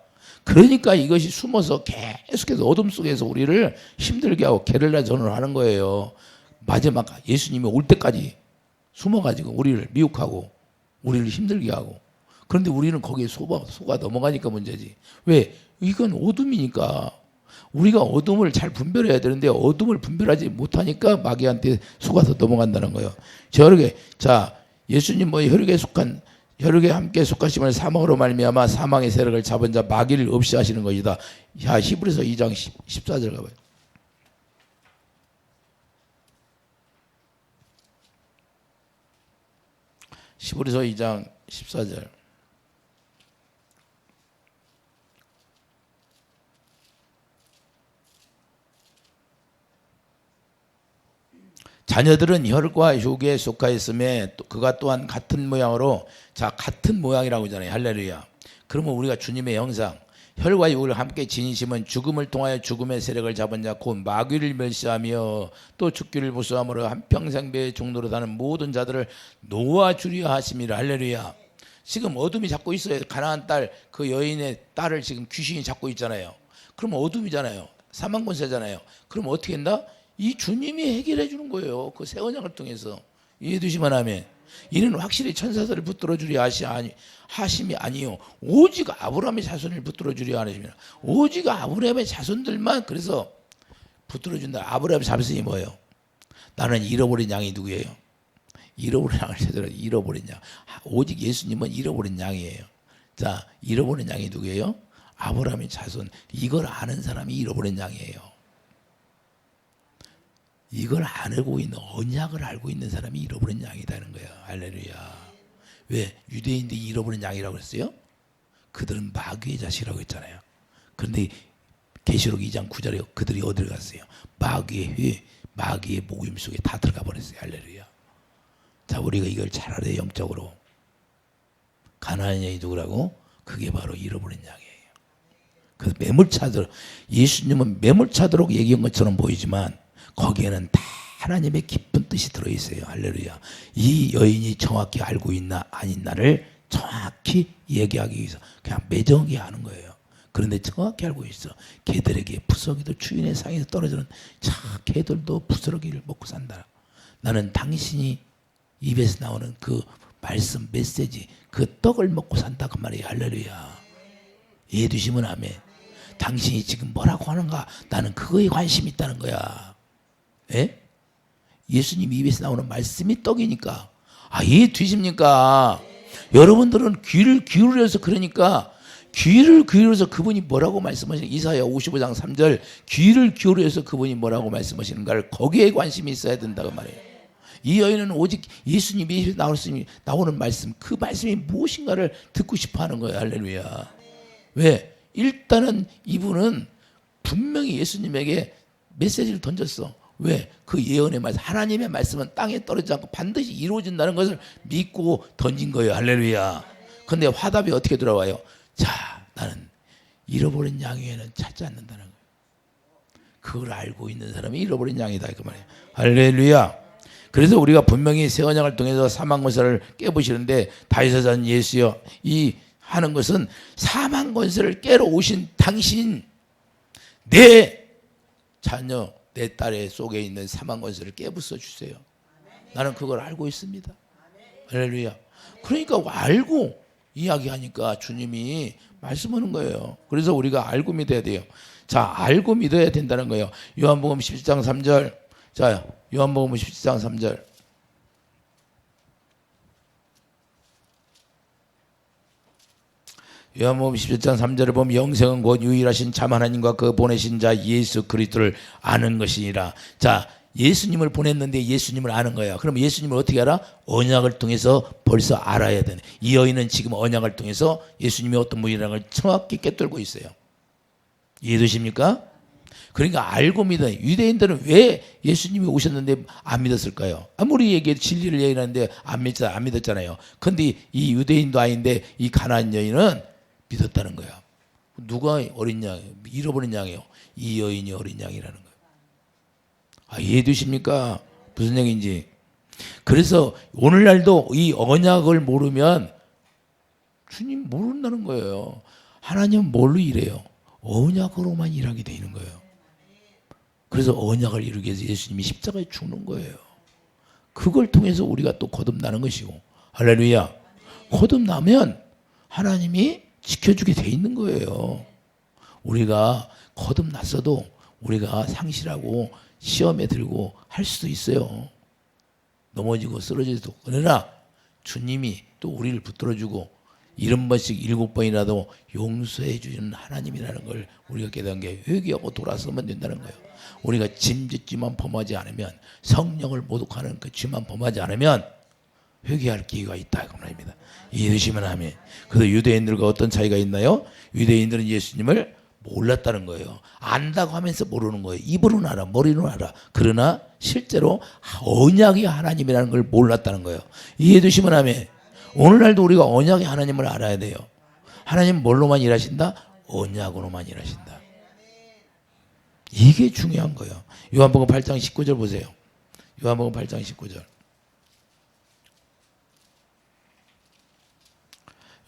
그러니까 이것이 숨어서 계속해서 어둠 속에서 우리를 힘들게 하고 게릴라 전을 하는 거예요. 마지막 예수님이 올 때까지 숨어가지고 우리를 미혹하고 우리를 힘들게 하고. 그런데 우리는 거기에 속아 넘어가니까 문제지. 왜? 이건 어둠이니까. 우리가 어둠을 잘 분별해야 되는데 어둠을 분별하지 못하니까 마귀한테 속아서 넘어간다는 거예요. 자, 예수님 뭐 혈육에 함께 속하심을 사망으로 말미암아 사망의 세력을 잡은 자 마귀를 없이 하시는 것이다. 자, 히브리서 2장 14절 가봐요. 히브리서 2장 14절. 자녀들은 혈과 육에 속하였음에 그가 또한 같은 모양으로, 자, 같은 모양이라고 하잖아요. 할렐루야. 그러면 우리가 주님의 형상, 혈과 육을 함께 지니심은 죽음을 통하여 죽음의 세력을 잡은 자 곧 마귀를 멸시하며 또 죽기를 무수함으로 한평생 배의 종로로 사는 모든 자들을 놓아주려 하심이라. 할렐루야. 지금 어둠이 잡고 있어요. 가나안 딸, 그 여인의 딸을 지금 귀신이 잡고 있잖아요. 그럼 어둠이잖아요. 사망 권세잖아요. 그럼 어떻게 한다? 이 주님이 해결해 주는 거예요. 그 새 언약을 통해서. 이해 되시면 하면. 이는 확실히 천사들을 붙들어 주려 하심이 아니요 오직 아브라함의 자손을 붙들어 주려 하심이라. 오직 아브라함의 자손들만 그래서 붙들어 준다. 아브라함의 자손이 뭐예요? 나는 잃어버린 양이 누구예요? 잃어버린 양을 찾으라. 잃어버린 양. 오직 예수님은 잃어버린 양이에요. 자, 잃어버린 양이 누구예요? 아브라함의 자손. 이걸 아는 사람이 잃어버린 양이에요. 이걸 알고 있는, 언약을 알고 있는 사람이 잃어버린 양이라는 거예요. 할렐루야. 왜? 유대인들이 잃어버린 양이라고 했어요? 그들은 마귀의 자식이라고 했잖아요. 그런데 계시록 2장 9절에 그들이 어디를 갔어요? 마귀의 모임 속에 다 들어가 버렸어요. 할렐루야. 자, 우리가 이걸 잘 알아야 영적으로. 가나안 여인이 누구라고? 그게 바로 잃어버린 양이에요. 그래서 매몰차도록, 예수님은 매몰차도록 얘기한 것처럼 보이지만 거기에는 다 하나님의 깊은 뜻이 들어있어요. 할렐루야. 이 여인이 정확히 알고 있나 아닌나를 정확히 얘기하기 위해서 그냥 매정하게 하는 거예요. 그런데 정확히 알고 있어. 개들에게 부스러기도 주인의 상에서 떨어지는, 자, 개들도 부스러기를 먹고 산다. 나는 당신이 입에서 나오는 그 말씀, 메시지, 그 떡을 먹고 산다 그 말이에요. 할렐루야. 이해해 주시면 아멘. 당신이 지금 뭐라고 하는가? 나는 그거에 관심이 있다는 거야. 예? 예수님 입에서 나오는 말씀이 떡이니까. 아, 이해되십니까? 여러분들은 귀를 기울여서, 그러니까 귀를 기울여서 그분이 뭐라고 말씀하시는, 이사야 55장 3절, 귀를 기울여서 그분이 뭐라고 말씀하시는가를 거기에 관심이 있어야 된다고 말해요. 이 여인은 오직 예수님이 나오는 말씀, 그 말씀이 무엇인가를 듣고 싶어 하는 거예요. 할렐루야. 왜? 일단은 이분은 분명히 예수님에게 메시지를 던졌어. 왜? 그 예언의 말씀, 하나님의 말씀은 땅에 떨어지지 않고 반드시 이루어진다는 것을 믿고 던진 거예요. 할렐루야. 그런데 화답이 어떻게 돌아와요? 자, 나는 잃어버린 양에는 찾지 않는다는 거예요. 그걸 알고 있는 사람이 잃어버린 양이다 그 말이에요. 할렐루야. 그래서 우리가 분명히 새 언약을 통해서 사망 권세를 깨부시는데, 다윗의 자는 예수여, 이 하는 것은 사망 권세를 깨러 오신 당신, 내 자녀, 내 딸의 속에 있는 사망 권세를 깨부숴 주세요. 나는 그걸 알고 있습니다. 할렐루야. 그러니까 알고 이야기하니까 주님이 말씀하는 거예요. 그래서 우리가 알고 믿어야 돼요. 자, 알고 믿어야 된다는 거예요. 요한복음 17장 3절. 자, 요한복음 17장 3절. 요한복음 17장 3절을 보면 영생은 곧 유일하신 참 하나님과 그 보내신 자 예수 그리스도를 아는 것이니라. 자, 예수님을 보냈는데 예수님을 아는 거예요. 그럼 예수님을 어떻게 알아? 언약을 통해서 벌써 알아야 되네. 이 여인은 지금 언약을 통해서 예수님이 어떤 분이라는 걸 정확히 꿰뚫고 있어요. 이해되십니까? 그러니까 알고 믿어요. 유대인들은 왜 예수님이 오셨는데 안 믿었을까요? 아무리 얘기해도 진리를 얘기하는데 안 믿었잖아요. 그런데 이 유대인도 아닌데 이 가나안 여인은 믿었다는 거야. 누가 어린 양, 잃어버린 양이요? 이 여인이 어린 양이라는 거예요. 아, 이해되십니까? 무슨 얘기인지. 그래서 오늘날도 이 언약을 모르면 주님 모른다는 거예요. 하나님은 뭘로 일해요? 언약으로만 일하게 되는 거예요. 그래서 언약을 이루기 위해서 예수님이 십자가에 죽는 거예요. 그걸 통해서 우리가 또 거듭나는 것이고, 할렐루야. 거듭나면 하나님이 지켜주게 돼 있는 거예요. 우리가 거듭났어도 우리가 상실하고 시험에 들고 할 수도 있어요. 넘어지고 쓰러지도. 그러나 주님이 또 우리를 붙들어주고 70번씩 7번이라도 용서해 주는 하나님이라는 걸 우리가 깨닫는 게 회개하고 돌아서면 된다는 거예요. 우리가 짐짓지만 범하지 않으면, 성령을 모독하는 그 죄만 범하지 않으면 회개할 기회가 있다 그 말입니다. 이해되시면 아멘. 그래서 유대인들과 어떤 차이가 있나요? 유대인들은 예수님을 몰랐다는 거예요. 안다고 하면서 모르는 거예요. 입으로는 알아, 머리로는 알아. 그러나 실제로 언약이 하나님이라는 걸 몰랐다는 거예요. 이해되시면 아멘. 오늘날도 우리가 언약의 하나님을 알아야 돼요. 하나님 뭘로만 일하신다? 언약으로만 일하신다. 이게 중요한 거예요. 요한복음 8장 19절 보세요. 요한복음 8장 19절.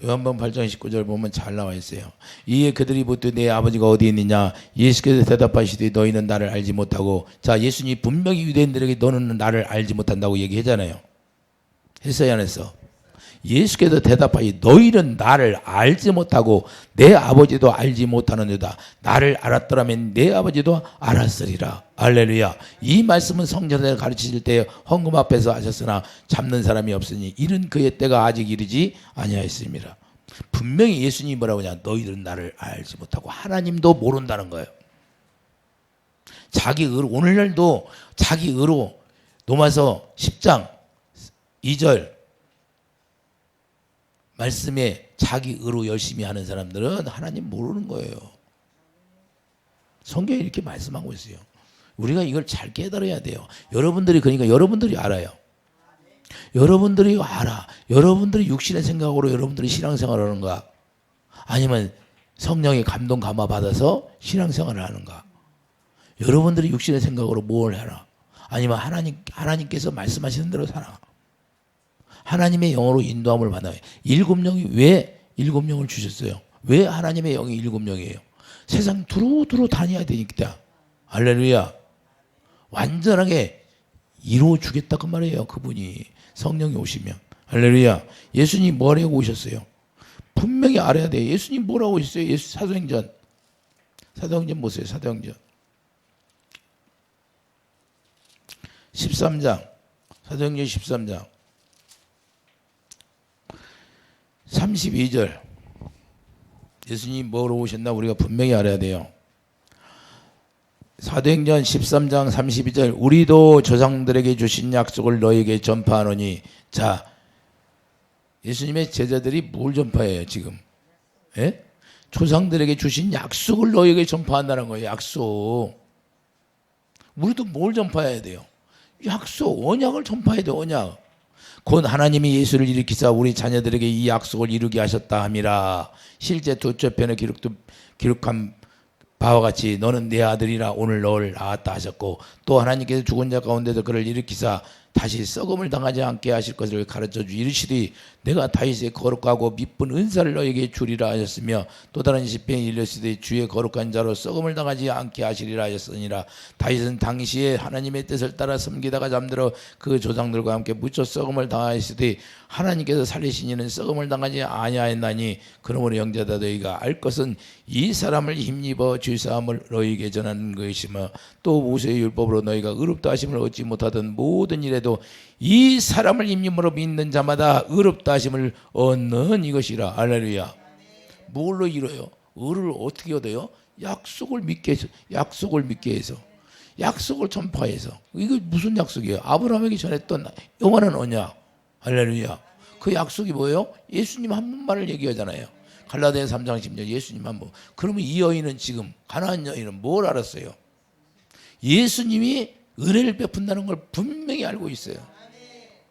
요한복음 8장 19절 보면 잘 나와 있어요. 이에 그들이 묻되 내 아버지가 어디 있느냐? 예수께서 대답하시되 너희는 나를 알지 못하고. 자, 예수님이 분명히 유대인들에게 너는 나를 알지 못한다고 얘기하잖아요. 했어요, 안 했어? 예수께서 대답하시 너희는 나를 알지 못하고 내 아버지도 알지 못하느니라. 나를 알았더라면 내 아버지도 알았으리라. 할렐루야. 이 말씀은 성전에 가르치실 때 헌금 앞에서 하셨으나 잡는 사람이 없으니 이른 그의 때가 아직 이르지 아니하였습니다. 분명히 예수님이 뭐라고 하냐? 너희들은 나를 알지 못하고. 하나님도 모른다는 거예요. 자기 의로, 오늘날도 자기 의로 로마서 10장 2절 말씀에 자기 의로 열심히 하는 사람들은 하나님 모르는 거예요. 성경이 이렇게 말씀하고 있어요. 우리가 이걸 잘 깨달아야 돼요. 여러분들이, 그러니까 여러분들이 알아요. 여러분들이 알아. 여러분들이 육신의 생각으로 여러분들이 신앙생활을 하는가? 아니면 성령의 감동 감화 받아서 신앙생활을 하는가? 여러분들이 육신의 생각으로 뭘 하나? 아니면 하나님께서 말씀하시는 대로 사나? 하나님의 영으로 인도함을 받아요. 7영이 왜 7영을 주셨어요? 왜 하나님의 영이 7영이에요? 세상 두루두루 다녀야 되니까. 할렐루야. 완전하게 이루어 주겠다고 말이에요. 그분이 성령이 오시면. 할렐루야. 예수님 뭐라고 오셨어요? 분명히 알아야 돼요. 예수님 뭐라고 오셨어요? 예수 사도행전 보세요. 사도행전 13장. 사도행전 13장 32절. 예수님이 뭐로 오셨나 우리가 분명히 알아야 돼요. 사도행전 13장 32절. 우리도 조상들에게 주신 약속을 너에게 전파하노니. 자, 예수님의 제자들이 뭘 전파해요 지금? 예? 조상들에게 주신 약속을 너에게 전파한다는 거예요. 약속. 우리도 뭘 전파해야 돼요? 약속, 언약을 전파해야 돼요. 언약. 곧 하나님이 예수를 일으키사 우리 자녀들에게 이 약속을 이루게 하셨다 함이라. 실제 두쪽편에 기록한 바와 같이 너는 내 아들이라 오늘 너를 낳았다 하셨고, 또 하나님께서 죽은 자 가운데서 그를 일으키사 다시 썩음을 당하지 않게 하실 것을 가르쳐 주 이르시되 내가 다윗의 거룩하고 미쁜 은사를 너에게 주리라 하셨으며, 또 다른 시편에 이르시되 주의 거룩한 자로 썩음을 당하지 않게 하시리라 하셨으니라. 다윗은 당시에 하나님의 뜻을 따라 섬기다가 잠들어 그 조상들과 함께 묻혀 썩음을 당하였으되 하나님께서 살리신 이는 썩음을 당하지 아니하였나니, 그러므로 형제다 너희가 알 것은 이 사람을 힘입어 죄사함을 너희에게 전하는 것이며, 또 모세의 율법으로 너희가 의롭다 하심을 얻지 못하던 모든 일에도 이 사람을 힘입으로 믿는 자마다 의롭다 하심을 얻는 이것이라. 할렐루야. 뭘로 이뤄요? 의를 어떻게 얻어요? 약속을 믿게 해서, 약속을 믿게 해서, 약속을 전파해서. 이거 무슨 약속이에요? 아브라함에게 전했던 영원한 언약. 할렐루야. 그 약속이 뭐예요? 예수님 한 분만을 얘기하잖아요. 갈라디아 3장 10절 예수님 한 분. 그러면 이 여인은 지금, 가나안 여인은 뭘 알았어요? 예수님이 은혜를 베푼다는 걸 분명히 알고 있어요.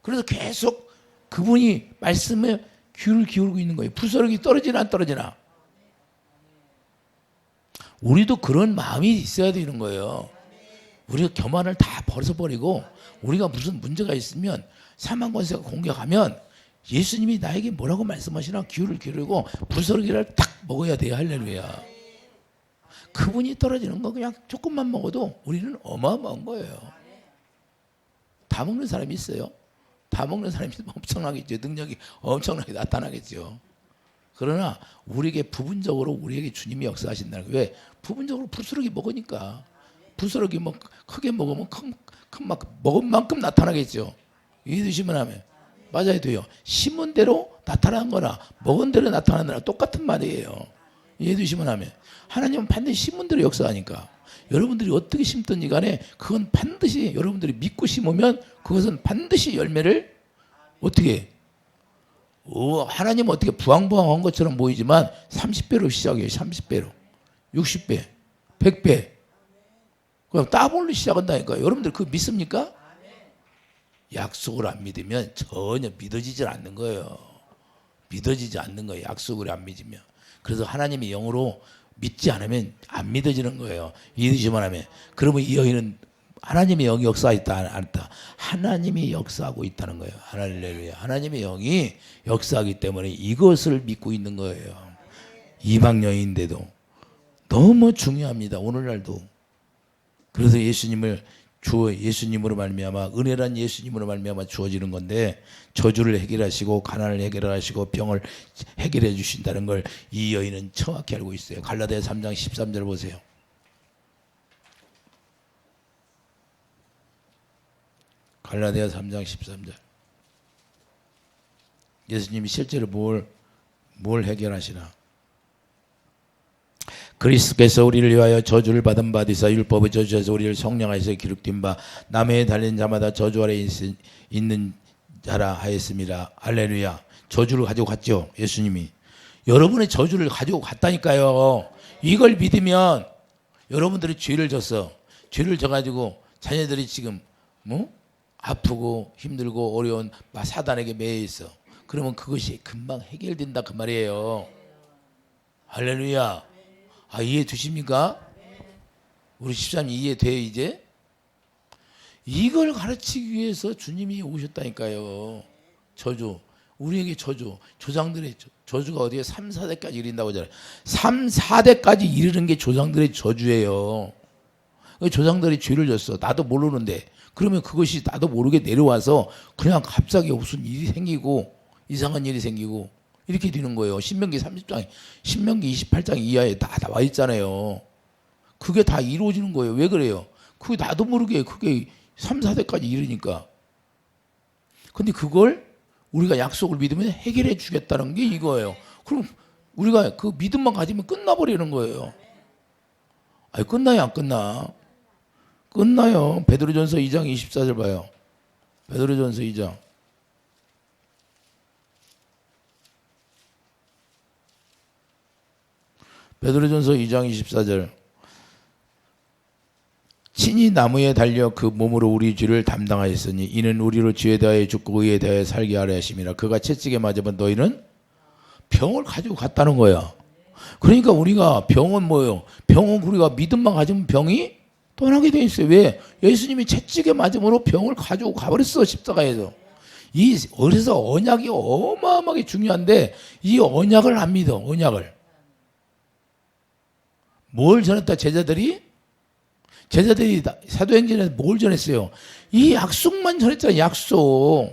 그래서 계속 그분이 말씀에 귀를 기울이고 있는 거예요. 부스러기 떨어지나 안 떨어지나. 우리도 그런 마음이 있어야 되는 거예요. 우리가 교만을 다 벗어버리고 우리가 무슨 문제가 있으면 사망 권세가 공격하면 예수님이 나에게 뭐라고 말씀하시나 귀를 기울이고 부스러기를 딱 먹어야 돼요. 할렐루야. 그분이 떨어지는 거 그냥 조금만 먹어도 우리는 어마어마한 거예요. 다 먹는 사람이 있어요. 다 먹는 사람이 엄청나겠죠. 능력이 엄청나게 나타나겠죠. 그러나 우리에게 부분적으로 우리에게 주님이 역사하신다는 거예요. 왜? 부분적으로 부스러기 먹으니까. 부스러기 뭐 크게 먹으면 먹은 만큼 나타나겠죠. 이해되시면 하면 맞아야 돼요. 심은 대로 나타나는 거나 먹은 대로 나타나는 거나 똑같은 말이에요. 이해되시면 하면 하나님은 반드시 심은 대로 역사하니까 여러분들이 어떻게 심든지 간에 그건 반드시 여러분들이 믿고 심으면 그것은 반드시 열매를 어떻게 하나님은 어떻게 부황부황한 것처럼 보이지만 30배로 시작해요. 30배로 60배 100배 그럼 따블로 시작한다니까요. 여러분들 그거 믿습니까? 약속을 안 믿으면 전혀 믿어지질 않는 거예요. 믿어지지 않는 거예요. 약속을 안 믿으면. 그래서 하나님의 영으로 믿지 않으면 안 믿어지는 거예요. 이해되시면 하면. 그러면 이 여인은 하나님의 영이 역사했다 안 했다. 하나님이 역사하고 있다는 거예요. 할렐루야. 하나님의 영이 역사하기 때문에 이것을 믿고 있는 거예요. 이방 여인인데도 너무 중요합니다. 오늘날도. 그래서 예수님으로 말미암아 은혜란 예수님으로 말미암아 주어지는 건데 저주를 해결하시고 가난을 해결하시고 병을 해결해 주신다는 걸 이 여인은 정확히 알고 있어요. 갈라디아 3장 13절 보세요. 갈라디아 3장 13절. 예수님이 실제로 뭘 해결하시나? 그리스도께서 우리를 위하여 저주를 받은 바 되사 율법의 저주에서 우리를 성령하여서 기록된 바 남에 달린 자마다 저주 아래 있는 자라 하였습니다. 할렐루야. 저주를 가지고 갔죠. 예수님이. 여러분의 저주를 가지고 갔다니까요. 이걸 믿으면 여러분들이 죄를 졌어. 죄를 져가지고 자녀들이 지금 아프고 힘들고 어려운 사단에게 매여 있어. 그러면 그것이 금방 해결된다 그 말이에요. 할렐루야. 이해 되십니까? 우리 집사님 이해돼요 이제? 이걸 가르치기 위해서 주님이 오셨다니까요. 저주. 우리에게 저주. 조상들의 저주가 어디에 3, 4대까지 이른다고 하잖아요. 3, 4대까지 이르는 게 조상들의 저주예요. 조상들이 죄를 졌어. 나도 모르는데. 그러면 그것이 나도 모르게 내려와서 그냥 갑자기 무슨 일이 생기고 이상한 일이 생기고 이렇게 되는 거예요. 신명기 30장, 신명기 28장 이하에 다 나와 있잖아요. 그게 다 이루어지는 거예요. 왜 그래요? 그게 나도 모르게 그게 3, 4대까지 이르니까. 근데 그걸 우리가 약속을 믿으면 해결해 주겠다는 게 이거예요. 그럼 우리가 그 믿음만 가지면 끝나버리는 거예요. 끝나요? 안 끝나? 끝나요. 베드로전서 2장 24절 봐요. 베드로전서 2장. 베드로전서 2장 24절. 친히 나무에 달려 그 몸으로 우리 죄를 담당하였으니 이는 우리로 죄에 대하여 죽고 의에 대하여 살게 하려 하심이라. 그가 채찍에 맞으면 너희는 병을 가지고 갔다는 거야. 그러니까 우리가 병은 뭐예요? 병은 우리가 믿음만 가지면 병이 떠나게 돼 있어요. 왜? 예수님이 채찍에 맞음으로 병을 가지고 가버렸어. 십자가에서. 그래서 언약이 어마어마하게 중요한데 이 언약을 안 믿어. 언약을. 뭘 전했다 제자들이 사도행전에서 뭘 전했어요? 이 약속만 전했잖아요. 약속.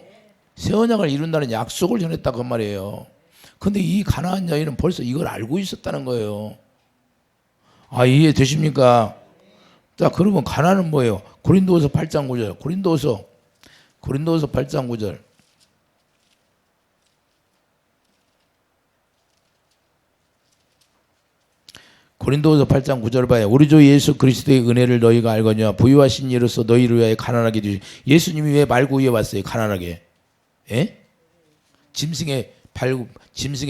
새 언약을 이룬다는 약속을 전했다 그 말이에요. 근데 이 가나안 여인은 벌써 이걸 알고 있었다는 거예요. 이해되십니까? 자, 그러면 가나안은 뭐예요? 고린도후서 8장 9절. 고린도후서 8장 9절. 고린도후서 8장 9절 봐요. 우리 주 예수 그리스도의 은혜를 너희가 알거니와 부유하신 이로써 너희를 위하여 가난하게 주시. 예수님이 왜 말구 위에 왔어요? 가난하게. 예? 짐승의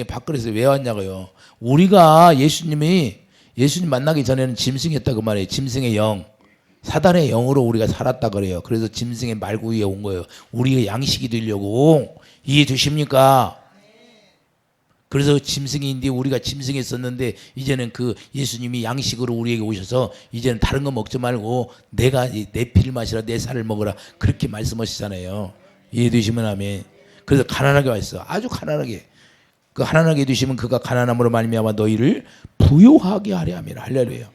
밥그릇에 왜 왔냐고요? 우리가 예수님 만나기 전에는 짐승이었다 그 말이에요. 짐승의 영. 사단의 영으로 우리가 살았다 그래요. 그래서 짐승의 말구 위에 온 거예요. 우리의 양식이 되려고. 이해되십니까? 그래서 짐승인데 우리가 짐승했었는데 이제는 그 예수님이 양식으로 우리에게 오셔서 이제는 다른 거 먹지 말고 내가 내 피를 마시라 내 살을 먹으라 그렇게 말씀하시잖아요. 이해되시면 아멘. 그래서 가난하게 왔어. 아주 가난하게. 그 가난하게 두시면 그가 가난함으로 말미암아 너희를 부요하게 하려 함이라. 할렐루야.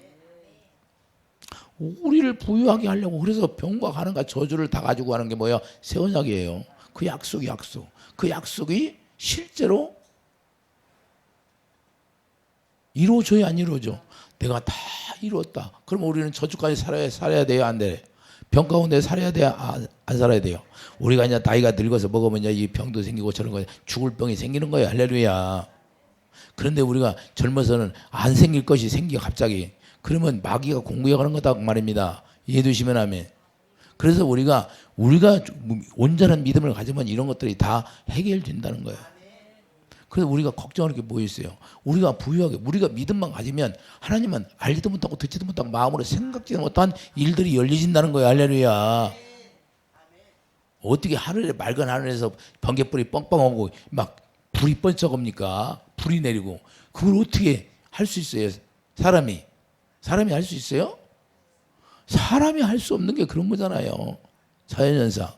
우리를 부유하게 하려고. 그래서 병과 가난과 저주를 다 가지고 가는 게 뭐야? 새 언약이에요. 그 약속이 약속. 그 약속이 실제로 이루어져야 안 이루어져. 내가 다 이루었다. 그럼 우리는 저주까지 살아야 돼요? 안 돼? 병 가운데 살아야 돼요? 안 살아야 돼요? 우리가 이제 나이가 늙어서 먹으면 이제 이 병도 생기고 저런 거 죽을 병이 생기는 거예요. 할렐루야. 그런데 우리가 젊어서는 안 생길 것이 생겨 갑자기. 그러면 마귀가 공부해가는 거다 말입니다. 이해되시면 아멘. 그래서 우리가 온전한 믿음을 가지면 이런 것들이 다 해결된다는 거예요. 그래서 우리가 걱정할 게 뭐 있어요? 우리가 부유하게 우리가 믿음만 가지면 하나님은 알지도 못하고 듣지도 못하고 마음으로 생각지도 못한 일들이 열리진다는 거예요. 할렐루야. 어떻게 하늘에 맑은 하늘에서 번개불이 뻥뻥 오고 막 불이 번쩍 옵니까? 불이 내리고 그걸 어떻게 할 수 있어요? 사람이 할 수 있어요? 사람이 할 수 없는 게 그런 거잖아요. 자연현상.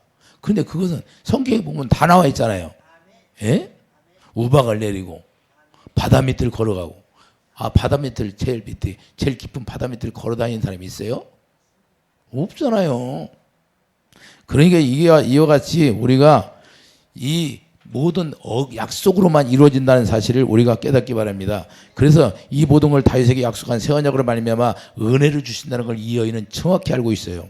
그런데 그것은 성경에 보면 다 나와 있잖아요. 예? 우박을 내리고 바다 밑을 걸어가고. 바다 밑을 제일 깊은 바다 밑을 걸어 다니는 사람이 있어요? 없잖아요. 그러니까 이와 같이 우리가 이 모든 약속으로만 이루어진다는 사실을 우리가 깨닫기 바랍니다. 그래서 이 모든 걸 다윗에게 약속한 새 언약으로 말미암아 은혜를 주신다는 걸 이 여인은 정확히 알고 있어요.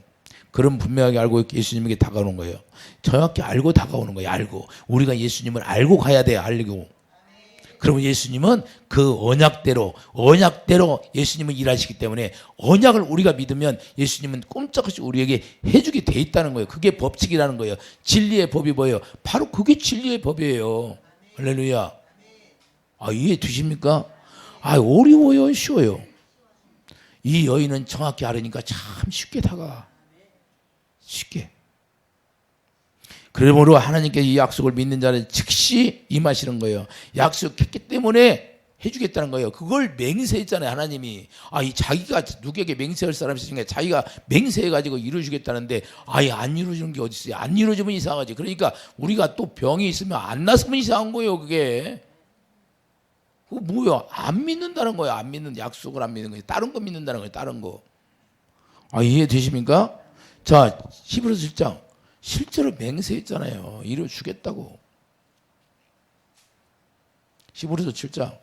그럼 분명하게 알고 예수님에게 다가오는 거예요. 정확히 알고 다가오는 거예요. 알고 우리가 예수님을 알고 가야 돼요. 알고. 그러면 예수님은 그 언약대로 예수님은 일하시기 때문에 언약을 우리가 믿으면 예수님은 꼼짝없이 우리에게 해주게 돼 있다는 거예요. 그게 법칙이라는 거예요. 진리의 법이 뭐예요? 바로 그게 진리의 법이에요. 할렐루야. 이해 되십니까? 어려워요? 쉬워요? 이 여인은 정확히 알으니까 참 쉽게 다가가. 쉽게. 그러므로 하나님께 이 약속을 믿는 자는 즉시 임하시는 거예요. 약속했기 때문에 해주겠다는 거예요. 그걸 맹세했잖아요. 하나님이. 이 자기가 누구에게 맹세할 사람이 있으니까 자기가 맹세해가지고 이루어주겠다는데 아예 안 이루어지는 게 어디 있어요? 안 이루어지면 이상하지. 그러니까 우리가 또 병이 있으면 안 났으면 이상한 거예요. 그게. 그거 뭐야? 안 믿는다는 거예요. 안 믿는 약속을 안 믿는 거예요. 다른 거 믿는다는 거예요. 다른 거. 이해되십니까? 자, 히브리서 7장. 실제로 맹세했잖아요. 이루어주겠다고. 히브리서 7장.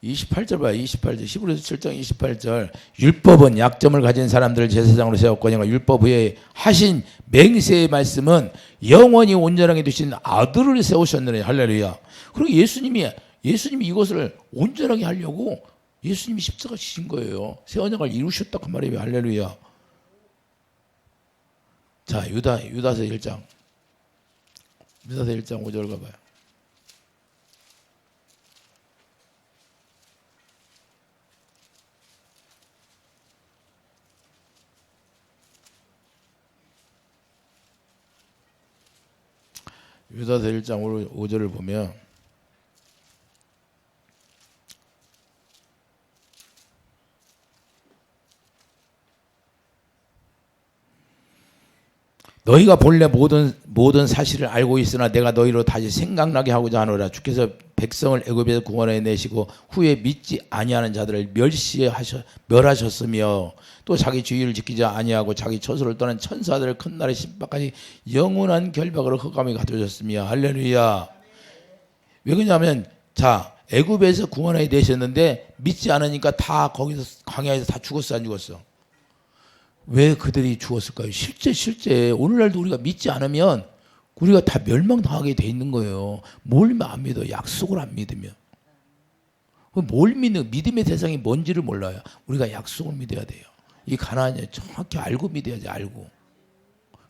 28절 봐요. 28절. 히브리서 7장 28절. 율법은 약점을 가진 사람들을 제사장으로 세웠거니와 율법 후에 하신 맹세의 말씀은 영원히 온전하게 두신 아들을 세우셨느니. 할렐루야. 그리고 예수님이 이것을 온전하게 하려고 예수님이 십자가 지신 거예요. 새 언약을 이루셨다고 그 말이에요. 할렐루야. 자, 유다서 1장 5절 가봐요. 유다서 1장 5절을 보면 너희가 본래 모든 사실을 알고 있으나 내가 너희로 다시 생각나게 하고자 하노라. 주께서 백성을 애굽에서 구원해 내시고 후에 믿지 아니하는 자들을 멸하셨으며 또 자기 주의를 지키지 아니하고 자기 처소를 떠난 천사들을 큰 날의 심판까지 영원한 결박으로 흑암에 가두셨으며. 할렐루야. 왜 그러냐면 애굽에서 구원해 내셨는데 믿지 않으니까 다 거기서 광야에서 다 죽었어 안 죽었어? 왜 그들이 죽었을까요? 실제 오늘날도 우리가 믿지 않으면 우리가 다 멸망당하게 돼 있는 거예요. 뭘 안 믿어? 약속을 안 믿으면. 뭘 믿는 믿음의 대상이 뭔지를 몰라요. 우리가 약속을 믿어야 돼요. 이 가나안을 정확히 알고 믿어야지. 알고.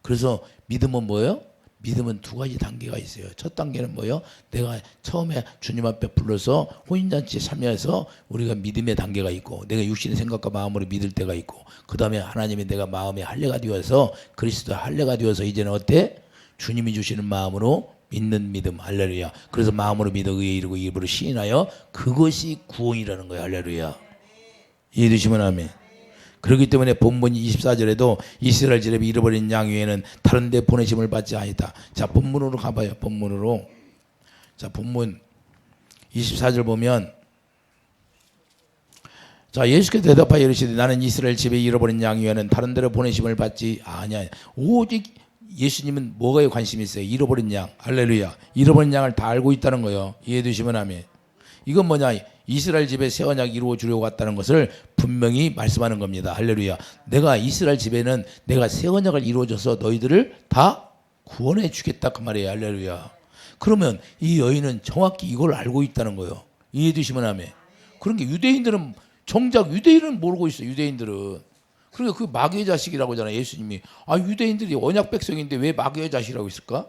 그래서 믿음은 뭐예요? 믿음은 두 가지 단계가 있어요. 첫 단계는 뭐예요? 내가 처음에 주님 앞에 불러서 혼인잔치에 참여해서 우리가 믿음의 단계가 있고, 내가 육신의 생각과 마음으로 믿을 때가 있고, 그 다음에 하나님이 내가 마음의 할례가 되어서 그리스도 할례가 되어서 이제는 어때? 주님이 주시는 마음으로 믿는 믿음. 할렐루야. 그래서 마음으로 믿어 의에 이르고 입으로 시인하여 그것이 구원이라는 거예요. 할렐루야. 이해되시면 아멘. 그렇기 때문에 본문 24절에도 이스라엘 집에 잃어버린 양 외에는 다른 데 보내심을 받지 아니다. 자, 본문으로 가봐요. 본문으로. 자, 본문 24절 보면, 자, 예수께서 대답하여 이르시되 나는 이스라엘 집에 잃어버린 양 외에는 다른 데로 보내심을 받지 아니하니. 오직 예수님은 뭐가에 관심이 있어요? 잃어버린 양. 할렐루야. 잃어버린 양을 다 알고 있다는 거예요. 이해되시면 아멘. 이건 뭐냐? 이스라엘 집에 새 언약 이루어 주려고 왔다는 것을 분명히 말씀하는 겁니다. 할렐루야. 내가 이스라엘 집에는 내가 새 언약을 이루어줘서 너희들을 다 구원해 주겠다 그 말이에요. 할렐루야. 그러면 이 여인은 정확히 이걸 알고 있다는 거예요. 이해되시면 아멘. 그러니까 유대인들은 정작 유대인은 모르고 있어요. 유대인들은. 그러니까 그 마귀의 자식이라고 하잖아요. 예수님이. 아, 유대인들이 언약 백성인데 왜 마귀의 자식이라고 있을까?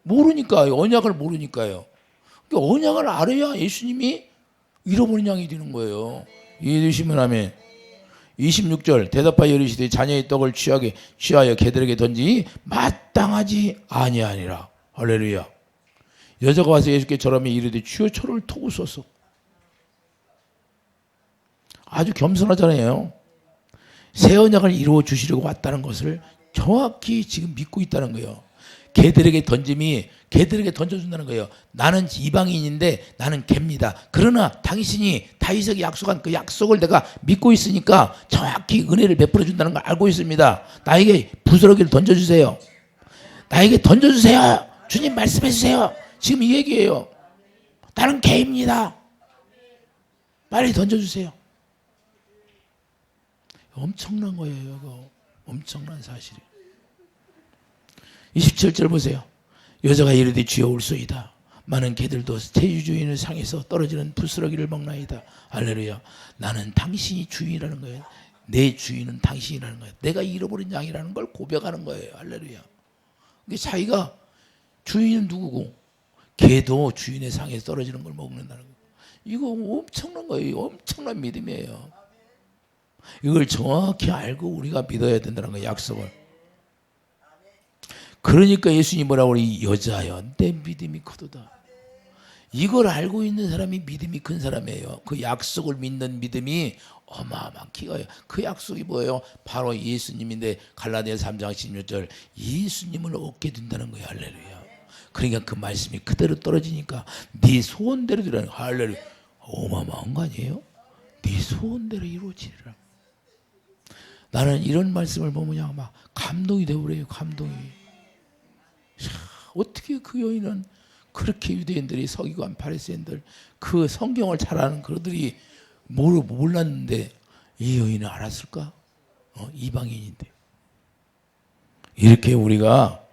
모르니까. 언약을 모르니까요. 그러니까 언약을 알아야 예수님이 잃어버린 양이 되는 거예요. 이해되시면 아멘. 26절 대답하여 이르시되 자녀의 떡을 취하여 개들에게 던지니 마땅하지 아니하니라. 할렐루야. 여자가 와서 예수께 절하며 이르되 주여 저를 도우소서. 아주 겸손하잖아요. 새 언약을 이루어 주시려고 왔다는 것을 정확히 지금 믿고 있다는 거예요. 개들에게 던짐이 개들에게 던져준다는 거예요. 나는 이방인인데 나는 개입니다. 그러나 당신이 다윗에게 약속한 그 약속을 내가 믿고 있으니까 정확히 은혜를 베풀어 준다는 걸 알고 있습니다. 나에게 부스러기를 던져주세요. 나에게 던져주세요. 주님 말씀해 주세요. 지금 이 얘기예요. 나는 개입니다. 빨리 던져주세요. 엄청난 거예요. 이거. 엄청난 사실이에요. 27절 보세요. 여자가 이르되 주여 올소이다. 많은 개들도 태주주인을 상해서 떨어지는 부스러기를 먹나이다. 할렐루야. 나는 당신이 주인이라는 거예요. 내 주인은 당신이라는 거예요. 내가 잃어버린 양이라는 걸 고백하는 거예요. 할렐루야. 그게 자기가 주인은 누구고 개도 주인의 상에서 떨어지는 걸 먹는다는 거예요. 이거 엄청난 거예요. 엄청난 믿음이에요. 이걸 정확히 알고 우리가 믿어야 된다는 거예요. 약속을. 그러니까 예수님이 뭐라고 그래? 여자여 내 믿음이 크도다. 이걸 알고 있는 사람이 믿음이 큰 사람이에요. 그 약속을 믿는 믿음이 어마어마한 키가요. 그 약속이 뭐예요? 바로 예수님인데 갈라디아 3장 16절 예수님을 얻게 된다는 거예요. 할렐루야. 그러니까 그 말씀이 그대로 떨어지니까 네 소원대로 되라는 거예요. 할렐루야. 어마어마한 거 아니에요? 네 소원대로 이루어지리라. 나는 이런 말씀을 보면 막 감동이 되어버려요. 감동이. 어떻게 그 여인은 그렇게 유대인들이 서기관 바리새인들 그 성경을 잘 아는 그들이 몰랐는데 이 여인은 알았을까? 이방인인데. 이렇게 우리가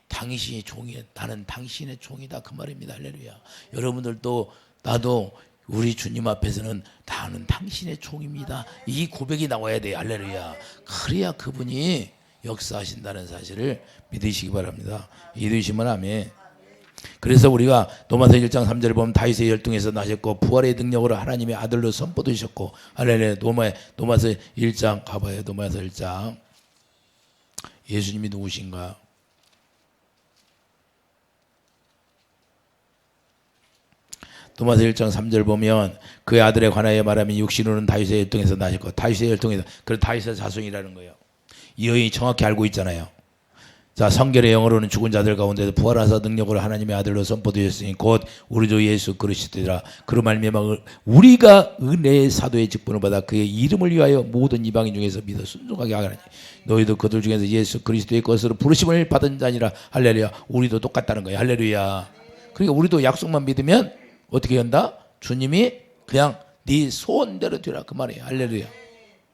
당신의 종이야. 나는 당신의 종이다. 그 말입니다. 할렐루야. 여러분들도 나도 우리 주님 앞에서는 나는 당신의 종입니다. 이 고백이 나와야 돼요. 할렐루야. 그래야 그분이 역사하신다는 사실을 믿으시기 바랍니다. 이해되시면 아멘. 그래서 우리가 로마서 1장 3절을 보면 다윗의 열등에서 나셨고 부활의 능력으로 하나님의 아들로 선포되셨고 할렐루야. 로마서 1장 가봐요. 로마서 1장 예수님이 누구신가? 로마서 1장 3절 보면 그의 아들에 관하여 말하면 육신으로는 다윗의 열등에서 나셨고 다윗의 열등에서 그래서 다윗의 자손이라는 거예요. 이 여인이 정확히 알고 있잖아요. 자, 성결의 영어로는 죽은 자들 가운데서 부활하사 능력으로 하나님의 아들로 선포되었으니 곧 우리 주 예수 그리스도라. 그로 말미암아 우리가 은혜의 사도의 직분을 받아 그의 이름을 위하여 모든 이방인 중에서 믿어 순종하게 하라니 너희도 그들 중에서 예수 그리스도의 것으로 부르심을 받은 자니라. 할렐루야. 우리도 똑같다는 거예요. 할렐루야. 그러니까 우리도 약속만 믿으면 어떻게 한다? 주님이 그냥 네 소원대로 되라 그 말이에요. 할렐루야.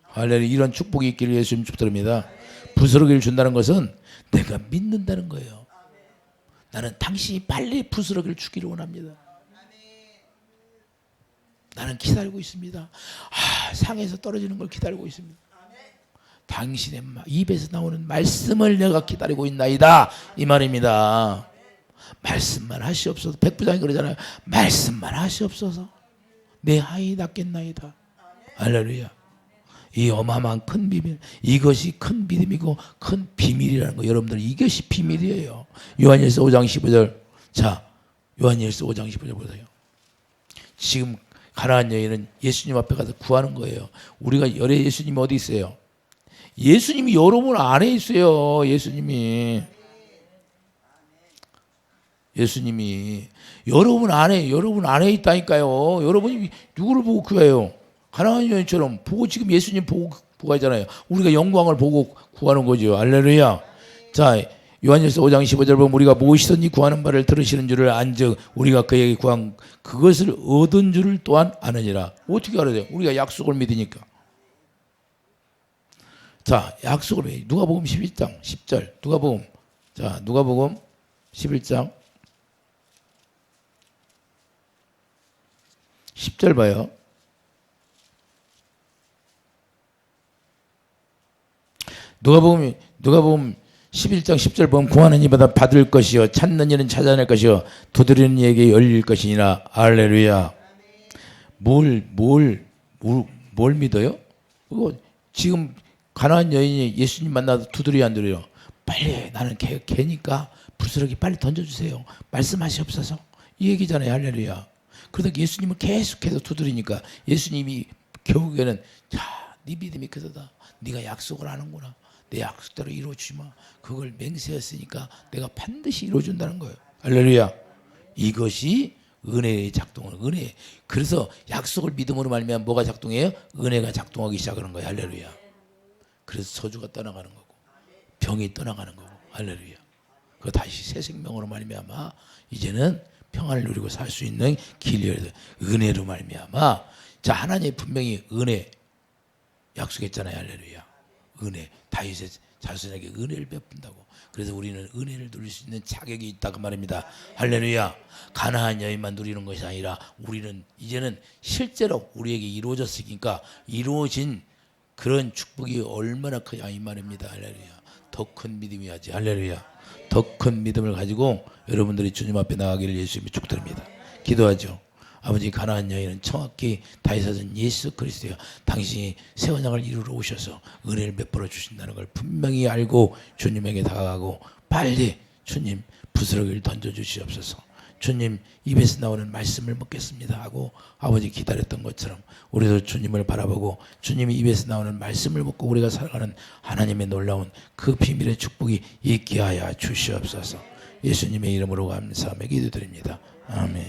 할렐루야. 이런 축복이 있기를 예수님 축복드립니다. 부스러기를 준다는 것은 내가 믿는다는 거예요. 나는 당신이 빨리 부스러기를 주기를 원합니다. 나는 기다리고 있습니다. 상에서 떨어지는 걸 기다리고 있습니다. 당신의 입에서 나오는 말씀을 내가 기다리고 있나이다, 이 말입니다. 말씀만 하시옵소서. 백부장이 그러잖아요. 말씀만 하시옵소서. 내 아이 낳겠나이다. 할렐루야. 이 어마어마한 큰 비밀, 이것이 큰 믿음이고 큰 비밀이라는 거, 여러분들 이것이 비밀이에요. 요한일서 5장 15절. 자, 요한일서 5장 15절 보세요. 지금 가나안 여인은 예수님 앞에 가서 구하는 거예요. 우리가 열애 예수님이 어디 있어요? 예수님이 여러분 안에 있어요. 예수님이 여러분 안에 있다니까요. 여러분이 누구를 보고 구해요? 가나안 여인처럼 보고 지금 예수님 보고 구하잖아요. 우리가 영광을 보고 구하는 거죠. 할렐루야. 자, 요한일서 5장 15절 보면 우리가 무엇이든지 구하는 바를 들으시는 줄을 안즉 우리가 그에게 구한 그것을 얻은 줄을 또한 아느니라. 어떻게 알아야 돼요? 우리가 약속을 믿으니까. 자, 약속을 믿어요. 누가복음 11장 10절. 누가복음. 자, 누가복음 11장 10절 봐요. 누가복음 11장 10절 보면 구하는 이마다 받을 것이요 찾는 이는 찾아낼 것이요 두드리는 이에게 열릴 것이니라. 할렐루야. 뭘 믿어요? 그거 지금 가나안 여인이 예수님 만나서 두드려 안 두드려? 빨리 나는 개니까 부스러기 빨리 던져주세요. 말씀하시옵소서. 이 얘기잖아요. 할렐루야. 그러다 예수님은 계속해서 두드리니까 예수님이 결국에는 자, 네 믿음이 크다. 네가 약속을 하는구나. 내 약속대로 이루어주마. 그걸 맹세했으니까 내가 반드시 이루어준다는 거예요. 할렐루야. 이것이 은혜의 작동은 은혜. 그래서 약속을 믿음으로 말미암아 뭐가 작동해요? 은혜가 작동하기 시작하는 거예요. 할렐루야. 그래서 저주가 떠나가는 거고 병이 떠나가는 거고. 할렐루야. 그 다시 새 생명으로 말미암아 이제는 평안을 누리고 살 수 있는 길이 열려. 은혜로 말미암아. 자, 하나님 분명히 은혜 약속했잖아요. 할렐루야. 은혜. 다윗의 자손에게 은혜를 베푼다고. 그래서 우리는 은혜를 누릴 수 있는 자격이 있다고 말입니다. 할렐루야. 가나안 여인만 누리는 것이 아니라 우리는 이제는 실제로 우리에게 이루어졌으니까 이루어진 그런 축복이 얼마나 크냐 이 말입니다. 할렐루야. 더 큰 믿음이 하지. 할렐루야. 더 큰 믿음을 가지고 여러분들이 주님 앞에 나가기를 예수님이 축복드립니다. 기도하죠. 아버지, 가나안 여인은 정확히 다윗은 예수 그리스도여 당신이 새 언약을 이루러 오셔서 은혜를 베풀어 주신다는 걸 분명히 알고 주님에게 다가가고 빨리 주님 부스러기를 던져주시옵소서. 주님 입에서 나오는 말씀을 먹겠습니다 하고 아버지 기다렸던 것처럼 우리도 주님을 바라보고 주님이 입에서 나오는 말씀을 먹고 우리가 살아가는 하나님의 놀라운 그 비밀의 축복이 있게 하여 주시옵소서. 예수님의 이름으로 감사하며 기도드립니다. 아멘.